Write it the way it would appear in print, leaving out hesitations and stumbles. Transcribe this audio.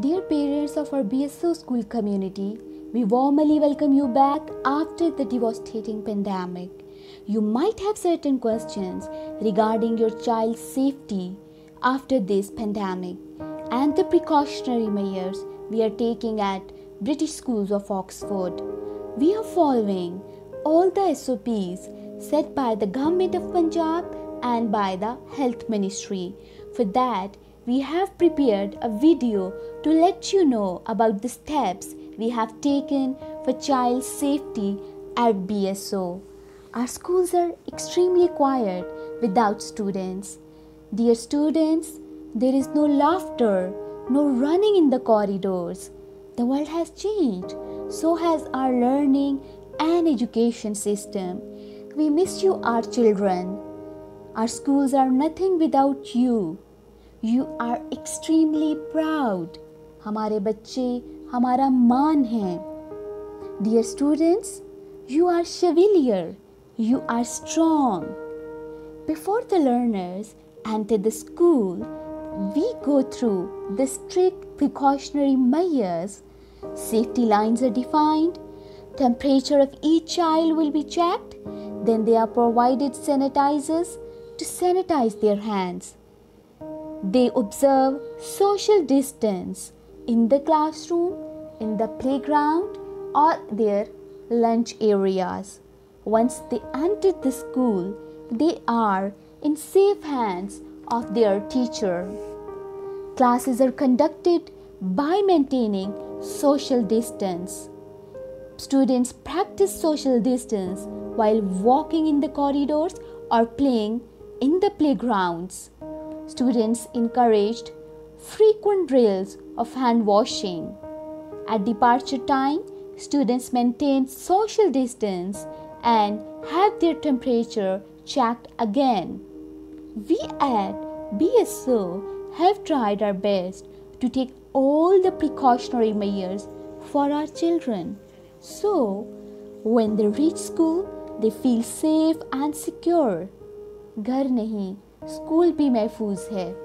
Dear parents of our BSO school community, we warmly welcome you back after the devastating pandemic. You might have certain questions regarding your child's safety after this pandemic and the precautionary measures we are taking at British Schools of Oxford. We are following all the SOPs set by the Government of Punjab and by the Health Ministry. For that, we have prepared a video to let you know about the steps we have taken for child safety at BSO. Our schools are extremely quiet without students. Dear students, there is no laughter, no running in the corridors. The world has changed, so has our learning and education system. We miss you, our children. Our schools are nothing without you. You are extremely proud. हमारे बच्चे हमारा मान हैं. Dear students, you are chevalier. You are strong. Before the learners enter the school, we go through the strict precautionary measures. Safety lines are defined. Temperature of each child will be checked. Then they are provided sanitizers to sanitize their hands. They observe social distance in the classroom, in the playground, or their lunch areas. Once they enter the school, they are in safe hands of their teacher. Classes are conducted by maintaining social distance. Students practice social distance while walking in the corridors or playing in the playgrounds. Students encouraged frequent drills of hand washing. At departure time, students maintain social distance and have their temperature checked again. We at BSO have tried our best to take all the precautionary measures for our children. So, when they reach school, they feel safe and secure. घर नहीं, school भी महफूज है.